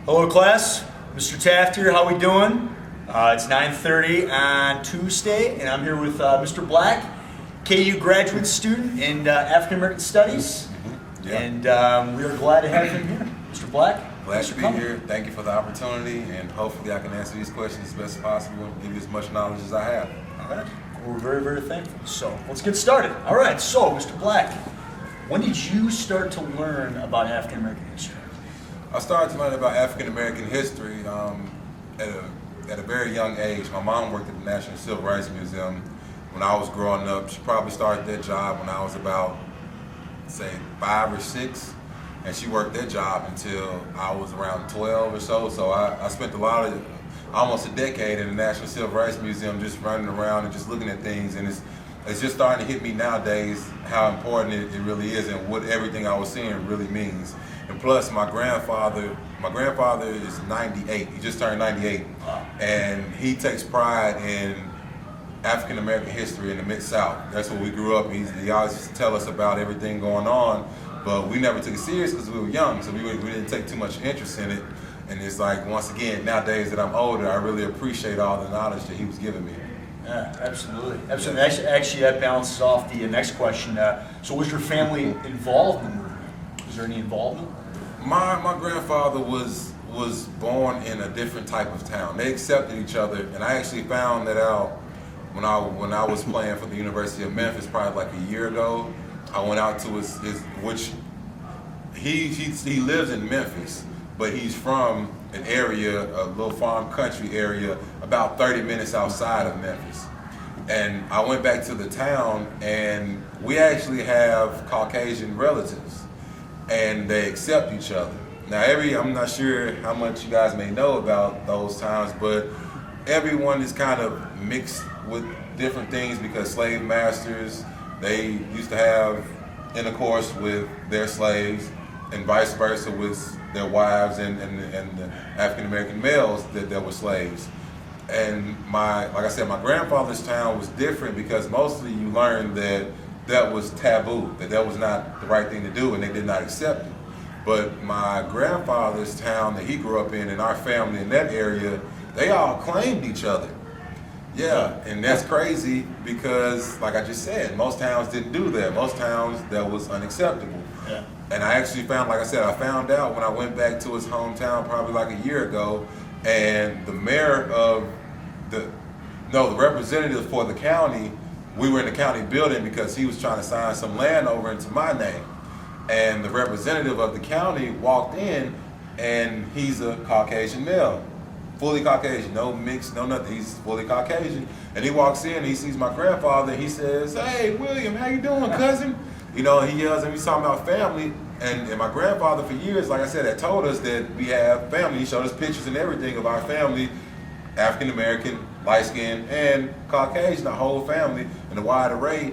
Hello class, Mr. Taft here, how we doing? It's 9:30 on Tuesday and I'm here with Mr. Black, KU graduate student in African American Studies. Mm-hmm. Yeah. And we are glad to have him here. Mr. Black, Glad to be here. Thank you for the opportunity, and hopefully I can answer these questions as best as possible and give you as much knowledge as I have. All right. We're very, very thankful. So let's get started. All right, so Mr. Black, when did you start to learn about African American history? I started to learn about African American history at a very young age. My mom worked at the National Civil Rights Museum when I was growing up. She probably started that job when I was about, say, 5 or 6. And she worked that job until I was around 12 or so. So I spent almost a decade in the National Civil Rights Museum just running around and just looking at things. And it's just starting to hit me nowadays how important it really is and what everything I was seeing really means. And plus, my grandfather is 98. He just turned 98. Wow. And he takes pride in African American history in the Mid-South. That's where we grew up. He always used to tell us about everything going on, but we never took it serious because we were young, so we didn't take too much interest in it. And it's like, once again, nowadays that I'm older, I really appreciate all the knowledge that he was giving me. Yeah, absolutely. Absolutely. Actually, that balances off the next question. So was your family involved in the movement? Was there any involvement? My grandfather was born in a different type of town. They accepted each other, and I actually found that out when I was playing for the University of Memphis probably like a year ago. I went out to which he lives in Memphis, but he's from an area, a little farm country area, about 30 minutes outside of Memphis. And I went back to the town, and we actually have Caucasian relatives, and they accept each other. Now, I'm not sure how much you guys may know about those times, but everyone is kind of mixed with different things because slave masters, they used to have intercourse with their slaves, and vice versa with their wives and the African American males that were slaves. And like I said, my grandfather's town was different because mostly you learned that was taboo, that was not the right thing to do, and they did not accept it. But my grandfather's town that he grew up in, and our family in that area, they all claimed each other. Yeah, and that's crazy because, like I just said, most towns didn't do that. Most towns, that was unacceptable. Yeah. And I actually found, like I said, I found out when I went back to his hometown probably like a year ago, and the representative for the county, we were in the county building because he was trying to sign some land over into my name. And the representative of the county walked in, and he's a Caucasian male. Fully Caucasian, no mix, no nothing. He's fully Caucasian, and he walks in. He sees my grandfather. And he says, "Hey, William, how you doing, cousin?" You know, he yells, and he's talking about family. And my grandfather, for years, like I said, had told us that we have family. He showed us pictures and everything of our family, African American, light skinned, and Caucasian, our whole family, in a wide array.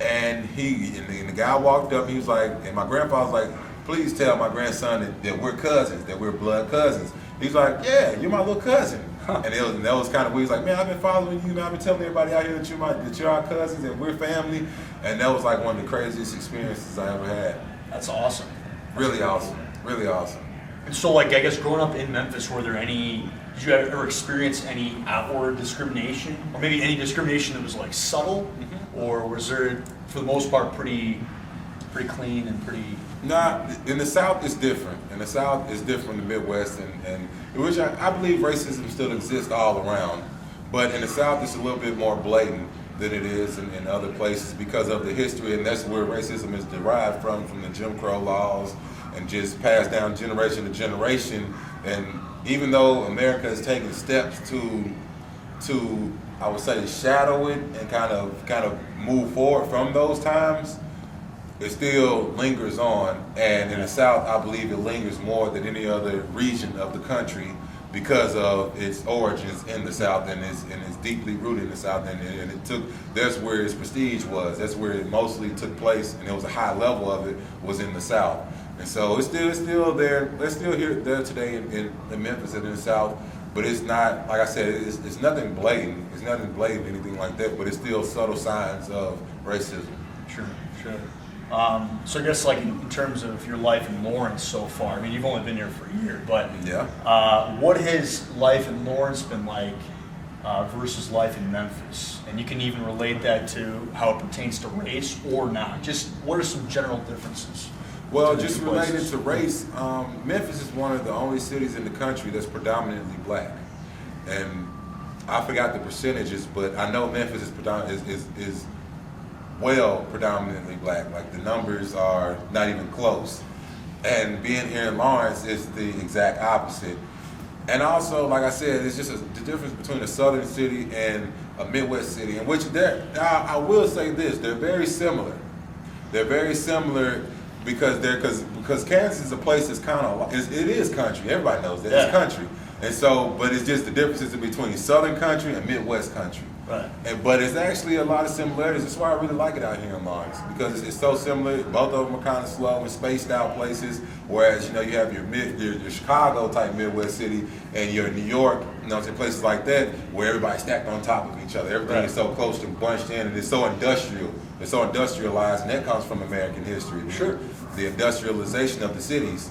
And the guy walked up. And he was like, and my grandfather was like, "Please tell my grandson that we're cousins, that we're blood cousins." He's like, "Yeah, you're my little cousin." Huh. And that was kind of weird. He's like, "Man, I've been following you, man. I've been telling everybody out here that you're our cousins and we're family." And that was like one of the craziest experiences I ever had. That's awesome. Really awesome. Really awesome. And so, like, I guess growing up in Memphis, did you ever experience any outward discrimination? Or maybe any discrimination that was like subtle? Mm-hmm. Or was there, for the most part, pretty clean and pretty... Nah, in the South it's different. In the South it's different from the Midwest, and which I believe racism still exists all around. But in the South it's a little bit more blatant than it is in other places because of the history, and that's where racism is derived from the Jim Crow laws and just passed down generation to generation. And even though America has taken steps to I would say shadow it and kind of move forward from those times, it still lingers on. And in the South, I believe it lingers more than any other region of the country because of its origins in the South and it's deeply rooted in the South. And that's where its prestige was. That's where it mostly took place, and it was a high level of it was in the South. And so it's still there. They're still there today in Memphis and in the South. But it's not, like I said, it's nothing blatant. It's nothing blatant, anything like that. But it's still subtle signs of racism. Sure. So I guess like in terms of your life in Lawrence so far, I mean, you've only been here for a year, but Yeah. what has life in Lawrence been like versus life in Memphis? And you can even relate that to how it pertains to race or not. Just what are some general differences? Well, between the just two related places? to race, Memphis is one of the only cities in the country that's predominantly black. And I forgot the percentages, but I know Memphis is well predominantly black. Like the numbers are not even close. And being here in Lawrence is the exact opposite. And also, like I said, it's just the difference between a southern city and a Midwest city, in which I will say this, they're very similar. They're very similar because Kansas is a place that's kind of, it is country. Everybody knows that. It's country. And so, but it's just the differences in between Southern country and Midwest country. Right. But it's actually a lot of similarities. That's why I really like it out here in Lawrence, because it's so similar. Both of them are kind of slow and spaced out places. Whereas, you have your Chicago type Midwest city and your New York, places like that where everybody's stacked on top of each other. Everything is so close and bunched in, and it's so industrial. It's so industrialized, and that comes from American history. Sure. The industrialization of the cities.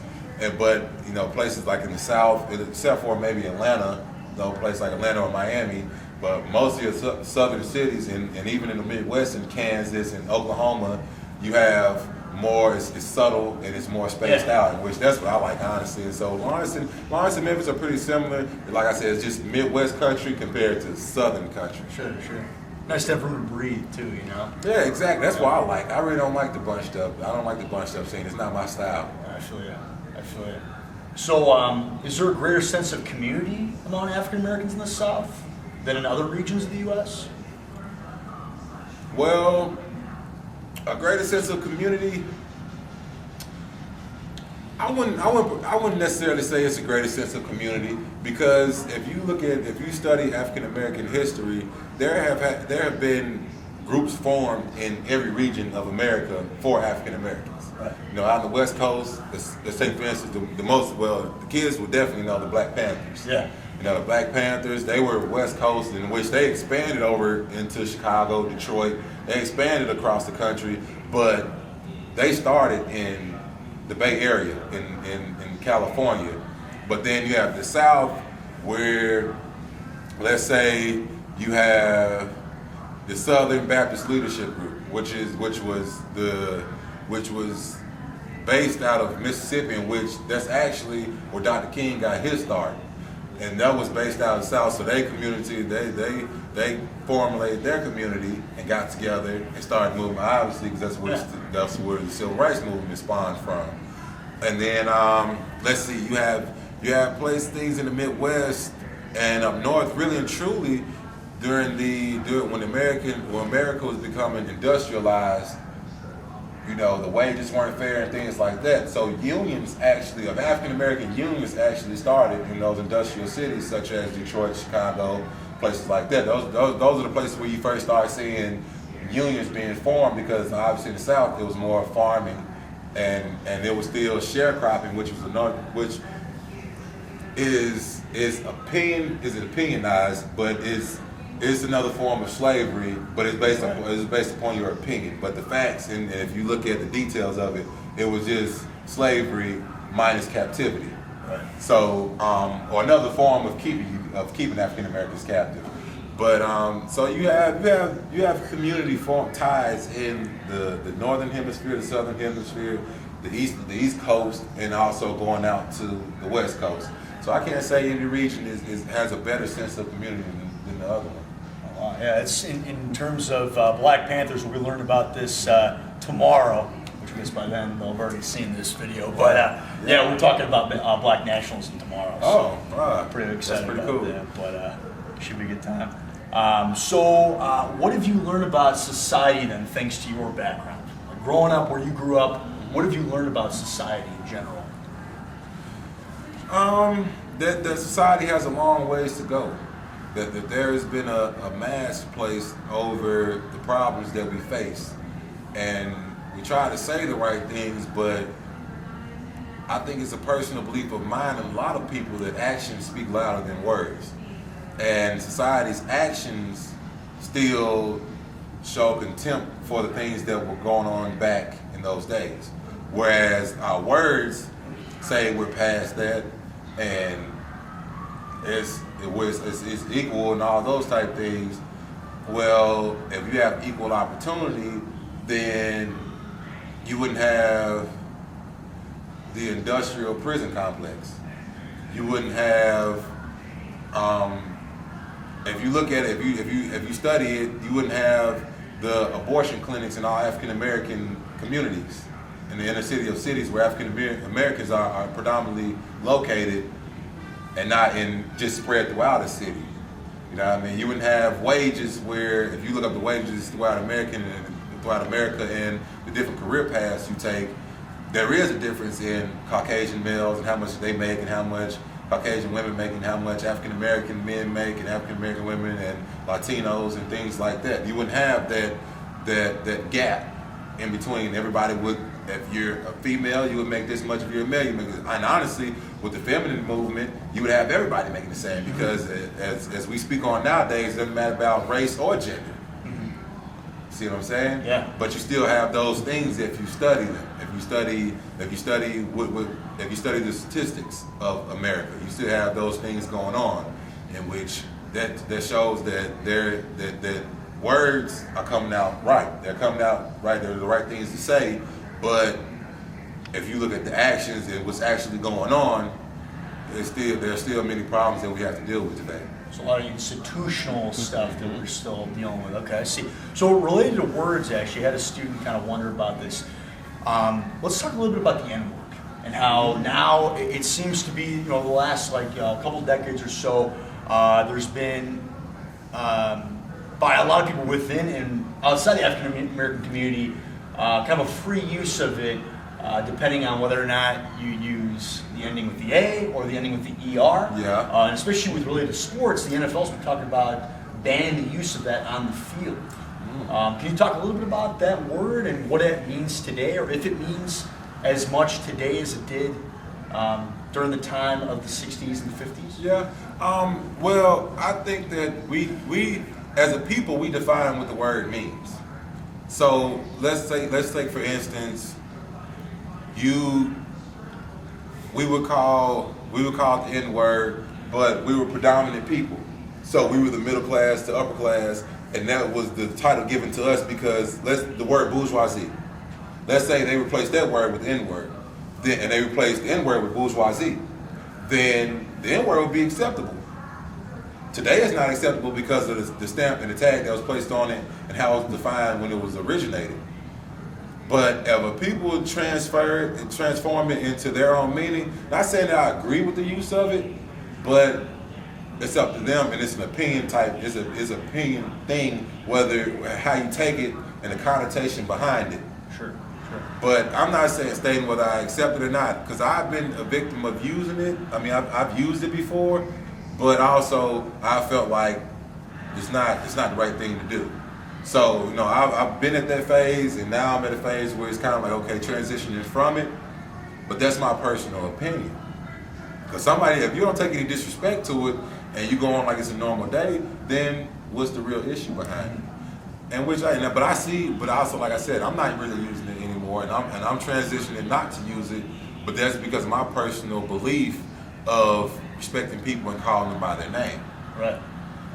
But places like in the South, except for maybe Atlanta, places like Atlanta or Miami, but most of your southern cities and even in the Midwest, in Kansas and Oklahoma, you have more. It's subtle and it's more spaced out, which that's what I like, honestly. And so Lawrence and Memphis are pretty similar. Like I said, it's just Midwest country compared to Southern country. Sure. Nice to have room to breathe too, Yeah, exactly. That's what I like. I really don't like the bunched up. I don't like the bunched up scene. It's not my style. I feel you. So, is there a greater sense of community among African Americans in the South than in other regions of the U.S.? Well, a greater sense of community. I wouldn't necessarily say it's a greater sense of community, because if you study African American history, there have been groups formed in every region of America for African Americans. Right. Out on the West Coast, let's take for instance the kids will definitely know the Black Panthers. Yeah. The Black Panthers, they were West Coast, in which they expanded over into Chicago, Detroit. They expanded across the country, but they started in the Bay Area in California. But then you have the South, where, let's say, you have the Southern Baptist Leadership Group, which was based out of Mississippi, in which that's actually where Dr. King got his start. And that was based out of the South. So their community, they formulated their community and got together and started moving, obviously, because that's where the Civil Rights Movement spawned from. And then let's see, you have things in the Midwest and up north, really and truly, when America was becoming industrialized. The wages weren't fair and things like that. So African American unions actually started in those industrial cities such as Detroit, Chicago, places like that. Those are the places where you first start seeing unions being formed, because obviously in the South it was more farming and it was still sharecropping, which is opinionized, but it's another form of slavery, but it's based upon your opinion. But the facts, and if you look at the details of it, it was just slavery minus captivity. Right. So, or another form of keeping African Americans captive. But so you have community ties in the northern hemisphere, the southern hemisphere, the east coast, and also going out to the west coast. So I can't say any region has a better sense of community than the other one. Yeah, it's in terms of Black Panthers, we'll be learning about this tomorrow, which I guess by then they'll have already seen this video. But yeah, we're talking about Black nationalism tomorrow. So right. pretty excited That's pretty about cool. that. But should be a good time. So what have you learned about society then, thanks to your background? Like growing up where you grew up, what have you learned about society in general? That society has a long ways to go. That there has been a mask placed over the problems that we face. And we try to say the right things, but I think it's a personal belief of mine and a lot of people that actions speak louder than words. And society's actions still show contempt for the things that were going on back in those days. Whereas our words say we're past that, and it's equal and all those type things. Well, if you have equal opportunity, then you wouldn't have the industrial prison complex. You wouldn't have, if you look at it, if you study it, you wouldn't have the abortion clinics in all African American communities in the inner city of cities where African Americans are predominantly located, and not in just spread throughout the city. You know what I mean? You wouldn't have wages where, if you look up the wages throughout America and the different career paths you take, there is a difference in Caucasian males and how much they make and how much Caucasian women make and how much African American men make and African American women and Latinos and things like that. You wouldn't have that gap in between. Everybody would, if you're a female, you would make this much. If you're a male, you make this. And honestly, with the feminine movement, you would have everybody making the same, because as we speak on nowadays, it doesn't matter about race or gender. See what I'm saying? Yeah. But you still have those things if you study them. If you study the statistics of America, you still have those things going on, in which that shows that words are coming out right. They're coming out right. They're the right things to say. But if you look at the actions and what's actually going on, there are still many problems that we have to deal with today. There's a lot of institutional stuff that we're still dealing with. Okay, I see. So related to words, actually, I had a student kind of wonder about this. Let's talk a little bit about the N-word and how now it seems to be, the last couple of decades or so, there's been by a lot of people within and outside the African American community, kind of a free use of it, depending on whether or not you use the ending with the A or the ending with the ER. Yeah. And especially with related to sports, the NFL's been talking about banning the use of that on the field. Can you talk a little bit about that word and what it means today, or if it means as much today as it did during the time of the 60s and the 50s? Yeah. Well, I think that we as a people, we define what the word means. So let's take for instance, we would call it the N-word, but we were predominant people. So we were the middle class to upper class, and that was the title given to us because the word bourgeoisie. Let's say they replaced that word with the N-word, and they replaced the N-word with bourgeoisie, then the N-word would be acceptable. Today it's not acceptable because of the stamp and the tag that was placed on it and how it was defined when it was originated. But if people transform it into their own meaning, not saying that I agree with the use of it, but it's up to them, and it's an opinion type. It's an opinion thing, how you take it and the connotation behind it. Sure. But I'm not stating whether I accept it or not, because I've been a victim of using it. I mean, I've used it before, but also I felt like it's not the right thing to do. So, I've been at that phase, and now I'm at a phase where it's kind of like, okay, transitioning from it, but that's my personal opinion. Because if you don't take any disrespect to it, and you go on like it's a normal day, then what's the real issue behind it? And but also, like I said, I'm not really using it anymore, and I'm transitioning not to use it, but that's because of my personal belief of respecting people and calling them by their name. Right.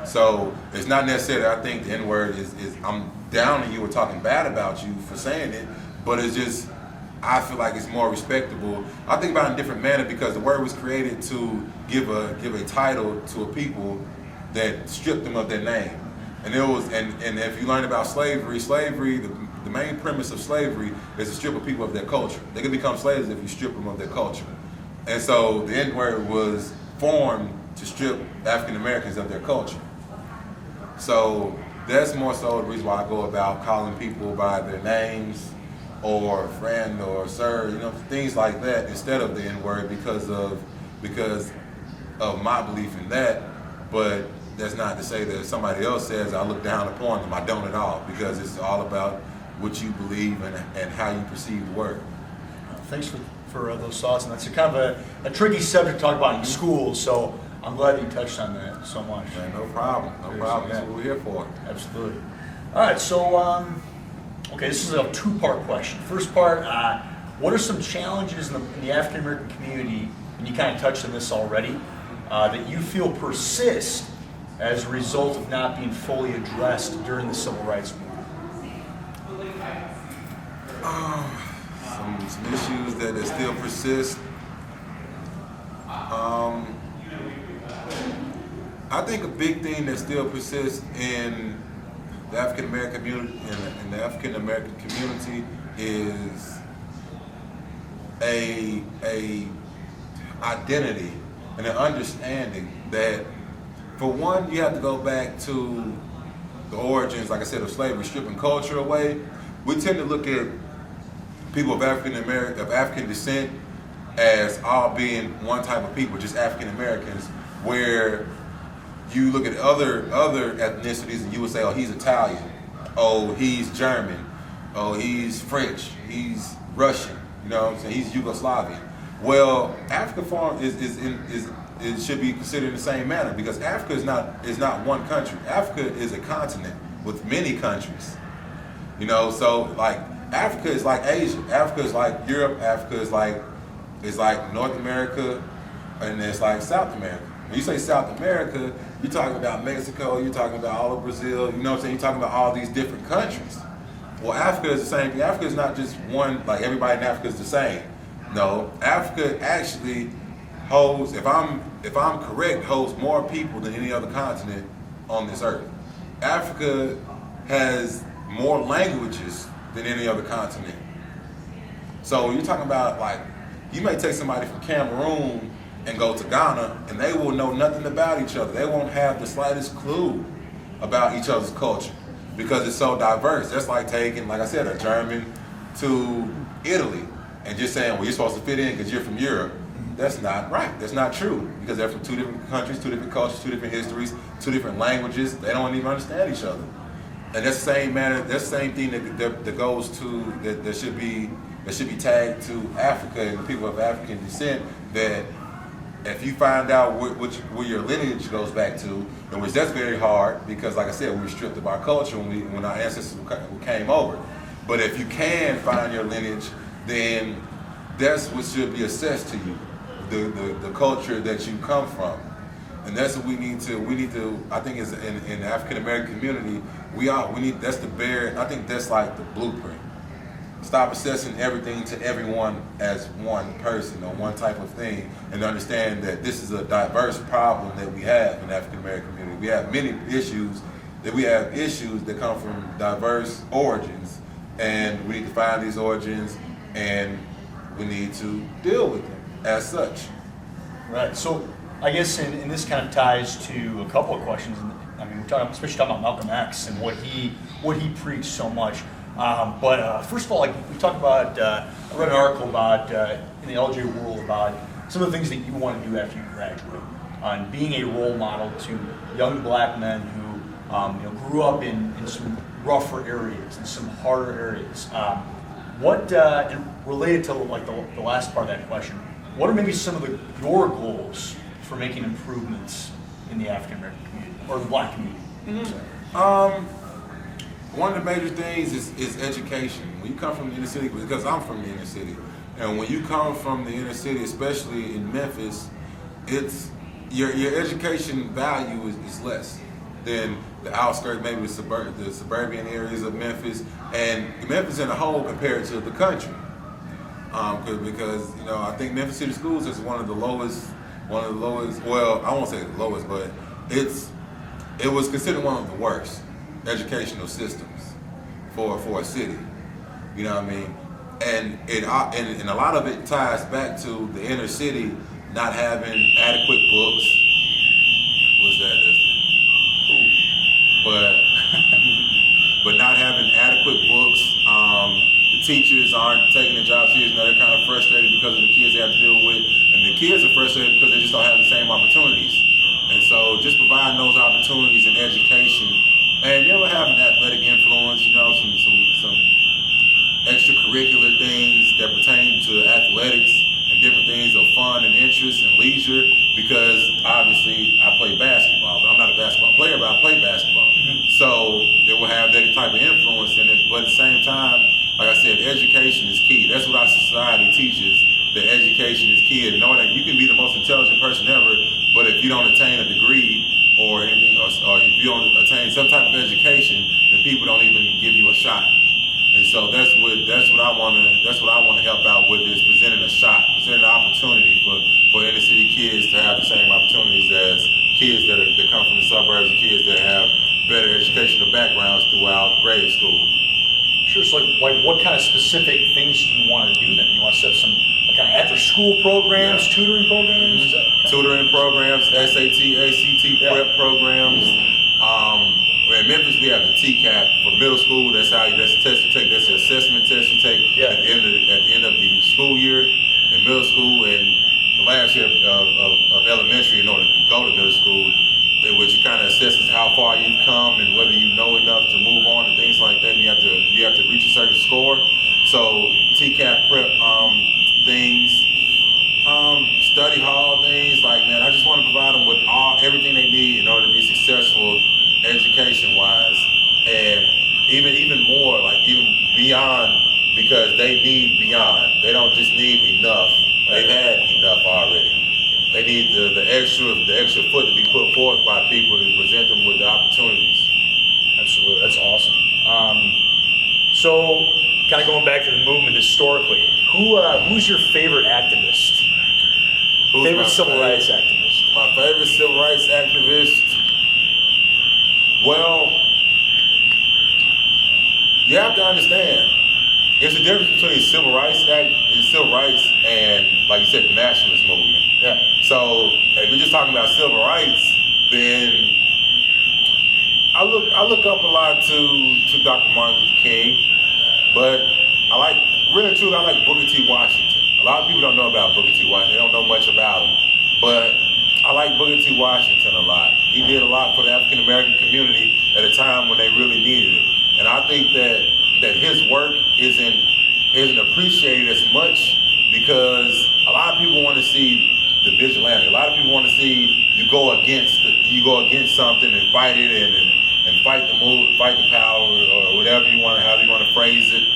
So it's not necessarily I think the N-word is I'm down on you or talking bad about you for saying it, but it's just I feel like it's more respectable. I think about it in a different manner because the word was created to give a title to a people that stripped them of their name. And if you learn about slavery, the main premise of slavery is to strip a people of their culture. They can become slaves if you strip them of their culture. And so the N-word was formed to strip African Americans of their culture. So that's more so the reason why I go about calling people by their names or friend or sir, things like that instead of the N-word because of my belief in that. But that's not to say that if somebody else says I look down upon them. I don't at all, because it's all about what you believe and how you perceive the word. Thanks for those thoughts, and that's kind of a tricky subject to talk about in school, so I'm glad that you touched on that so much. Man, no problem. That's what we're here for. Absolutely. All right, so Okay, this is a two-part question. First part, what are some challenges in the African American community, and you kind of touched on this already, that you feel persist as a result of not being fully addressed during the civil rights movement? Some issues that still persist. I think a big thing that still persists in the African American community is a identity and an understanding that, for one, you have to go back to the origins, like I said, of slavery, stripping culture away. We tend to look at people of African descent as all being one type of people, just African Americans, where you look at other ethnicities and you would say, oh, he's Italian, oh, he's German, oh, he's French, he's Russian, you know what I'm saying, he's Yugoslavian. Well, Africa it should be considered in the same manner, because Africa is not one country. Africa is a continent with many countries. You know, so like Africa is like Asia, Africa is like Europe, Africa is like North America, and it's like South America. When you say South America, you're talking about Mexico, you're talking about all of Brazil, you know what I'm saying? You're talking about all these different countries. Well, Africa is the same thing. Africa is not just one, like everybody in Africa is the same. No, Africa actually holds, if I'm correct, holds more people than any other continent on this earth. Africa has more languages than any other continent. So you're talking about, like, you may take somebody from Cameroon and go to Ghana, and they will know nothing about each other. They won't have the slightest clue about each other's culture because it's so diverse. That's like taking, like I said, a German to Italy and just saying, well, you're supposed to fit in because you're from Europe. That's not right. That's not true, because they're from two different countries, two different cultures, two different histories, two different languages. They don't even understand each other. And that's the same manner. That's the same thing that goes to that should be tagged to Africa and the people of African descent. That if you find out where your lineage goes back to, in which that's very hard, because like I said, we were stripped of our culture when our ancestors came over. But if you can find your lineage, then that's what should be assessed to you, the culture that you come from. And that's what we need to, I think is in the African American community, that's the bare, I think that's like the blueprint. Stop assessing everything to everyone as one person or one type of thing, and understand that this is a diverse problem that we have in the African American community. We have many issues that come from diverse origins, and we need to find these origins, and we need to deal with them as such. Right. So I guess and this kind of ties to a couple of questions. I mean, especially talking about Malcolm X and what he preached so much. But first of all, like we talked about, I read an article about in the LJ World about some of the things that you want to do after you graduate, on being a role model to young black men who grew up in some rougher areas and some harder areas. And related to like the last part of that question, what are maybe some of your goals for making improvements in the African American community or the black community? Mm-hmm. One of the major things is education. When you come from the inner city, because I'm from the inner city, and when you come from the inner city, especially in Memphis, it's your education value is less than the outskirts, maybe the suburban areas of Memphis, and Memphis in a whole compared to the country. Because I think Memphis City Schools is one of the lowest. Well, I won't say the lowest, but it was considered one of the worst educational systems for a city. You know what I mean? And a lot of it ties back to the inner city not having adequate books. What's that? But not having adequate books. The teachers aren't taking their job seriously. They're kind of frustrated because of the kids they have to deal with, and the kids are frustrated because they just don't have the same opportunities. And so, just providing those opportunities in education, and they'll have an athletic influence, some extracurricular things that pertain to athletics and different things of fun and interest and leisure, because obviously I play basketball, but I'm not a basketball player, but I play basketball. Mm-hmm. So they will have that type of influence in it, but at the same time, that education is key. That's what our society teaches, that education is key. And knowing that you can be the most intelligent person ever, but if you don't attain a degree or anything, or if you don't attain some type of education, then people don't even give you a shot. And so that's what I want to help out with, is presenting a shot, presenting an opportunity for inner city kids to have the same opportunities as kids that come from the suburbs, and kids that have better educational backgrounds throughout grade school. Sure. So like what kind of specific things do you want to do then? You want to set up some like kind of after school programs, tutoring programs? Mm-hmm. Tutoring programs, SAT, ACT prep programs. In Memphis, we have the TCAP for middle school. That's a test you take. That's an assessment test you take at the end of the school year in middle school, and the last year of elementary in order to go to middle school, which kind of assesses how far you've come and whether you know enough to move on and things like that. And you have to reach a certain score. So TCAP prep things, study hall things, like, man, I just want to provide them with everything they need in order to be successful education-wise, and even more, like even beyond, because they need beyond. They don't just need enough. They've had enough already. They need the extra foot to be put forth by people to present them with the opportunities. Absolutely, that's awesome. So, kind of going back to the movement historically, who's your favorite activist? Favorite civil rights activist? My favorite civil rights activist. Well, you have to understand, there's a difference between civil rights and, like you said, the nationalist movement. Yeah. So if we're just talking about civil rights, then I look up a lot to Dr. Martin Luther King, but I like Booker T. Washington. A lot of people don't know about Booker T. Washington. They don't know much about him, but I like Booker T. Washington a lot. He did a lot for the African American community at a time when they really needed it. And I think that his work isn't appreciated as much, because a lot of people want to see the vigilante. A lot of people want to see you go against something and fight it and fight the move, fight the power, or whatever however you want to phrase it.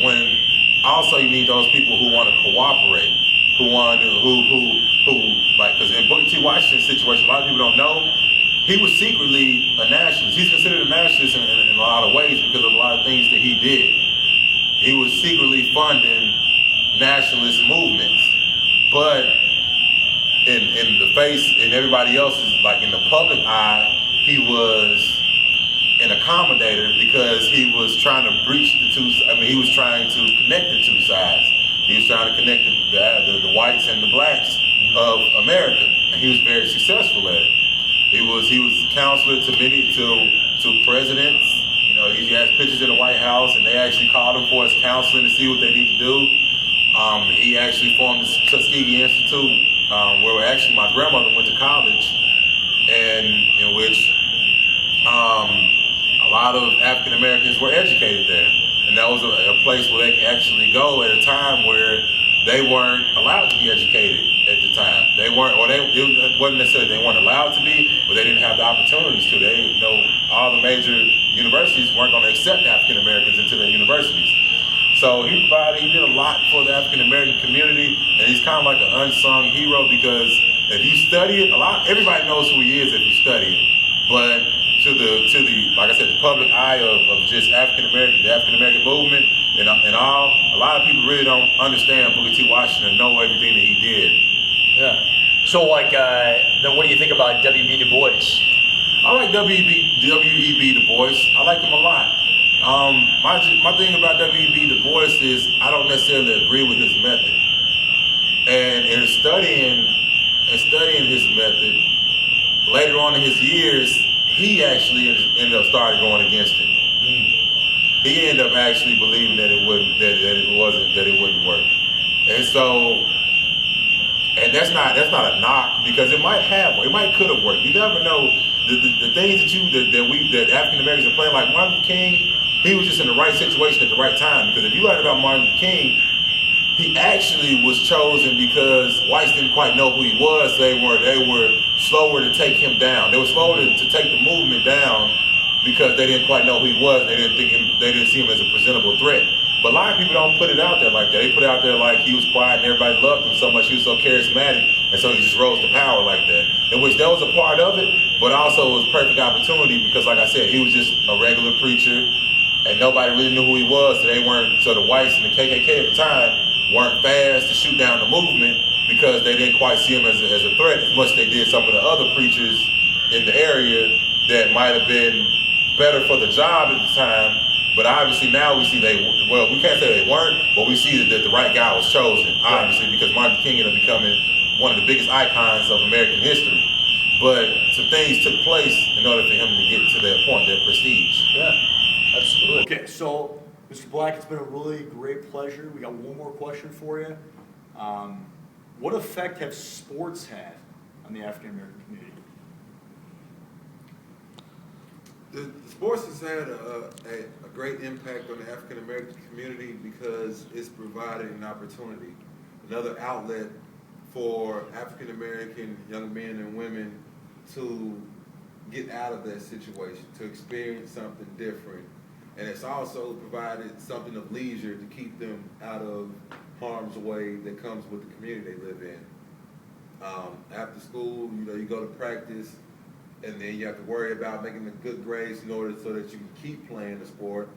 When also you need those people who want to cooperate, because in Booker T. Washington's situation, a lot of people don't know, he was secretly a nationalist. He's considered a nationalist in a lot of ways because of a lot of things that he did. He was secretly funding nationalist movements, but in the face, in everybody else's, like in the public eye, he was an accommodator, because he was trying to he was trying to connect the two sides. He was trying to connect the whites and the blacks of America, and he was very successful at it. He was counselor to presidents. You know, he has pictures in the White House, and they actually called him for his counseling to see what they need to do. He actually formed the Tuskegee Institute, where actually my grandmother went to college, and in which a lot of African Americans were educated there. And that was a place where they could actually go at a time where they weren't allowed to be educated at the time. It wasn't necessarily they weren't allowed to be, but they didn't have the opportunities to. All the major universities weren't going to accept African Americans into their universities. So he did a lot for the African American community, and he's kind of like an unsung hero, because if you study it, everybody knows who he is if you study it. But to the like I said, the public eye of just the African American movement and all, a lot of people really don't understand Booker T. Washington and know everything that he did. Yeah. So then what do you think about W.B. Du Bois? I like W.E.B. Du Bois. I like him a lot. My thing about W.E.B. Du Bois is I don't necessarily agree with his method. And in studying his method, later on in his years, he actually ended up starting going against it. He ended up actually believing that it wouldn't work. And so, and that's not a knock, because it might could have worked. You never know. The things that African Americans are playing, like Martin Luther King, he was just in the right situation at the right time. Because if you learn about Martin Luther King, he actually was chosen because whites didn't quite know who he was. They were slower to take him down. They were slower to take the movement down because they didn't quite know who he was. They didn't see him as a presentable threat. But a lot of people don't put it out there like that. They put it out there like he was quiet and everybody loved him so much. He was so charismatic, and so he just rose to power like that. In which that was a part of it, but also it was a perfect opportunity because, like I said, he was just a regular preacher, and nobody really knew who he was. So they weren't. So the whites and the KKK at the time weren't fast to shoot down the movement because they didn't quite see him as a threat as much as they did some of the other preachers in the area that might have been better for the job at the time. But obviously now we see we can't say they weren't, but we see that the right guy was chosen, obviously, because Martin Luther King ended up becoming one of the biggest icons of American history. But some things took place in order for him to get to that point, that prestige. Yeah, absolutely. Okay, so Mr. Black, it's been a really great pleasure. We got one more question for you. What effect have sports had on the African American community? The sports has had a great impact on the African American community because it's provided an opportunity, another outlet for African American young men and women to get out of that situation, to experience something different. And it's also provided something of leisure to keep them out of harm's way that comes with the community they live in. After school, you go to practice, and then you have to worry about making the good grades in order so that you can keep playing the sport.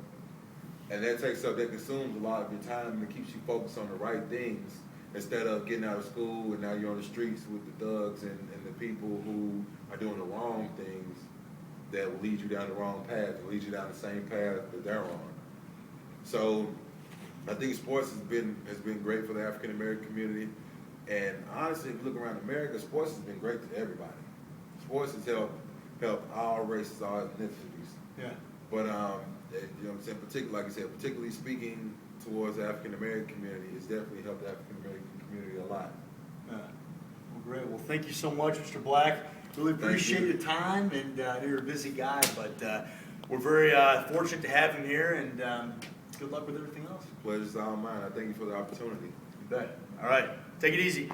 And that consumes a lot of your time and it keeps you focused on the right things instead of getting out of school and now you're on the streets with the thugs and the people who are doing the wrong things that will lead you down the wrong path, will lead you down the same path that they're on. So I think sports has been great for the African American community. And honestly, if you look around America, sports has been great to everybody. Sports has helped all races, all ethnicities. Yeah. But you know what I'm saying, particularly speaking towards the African American community, it's definitely helped the African American community a lot. Well, great. Well, thank you so much, Mr. Black. Really appreciate your time, and you're a busy guy, but we're very fortunate to have him here, and good luck with everything else. Pleasure's all mine. I thank you for the opportunity. You bet. All right. Take it easy.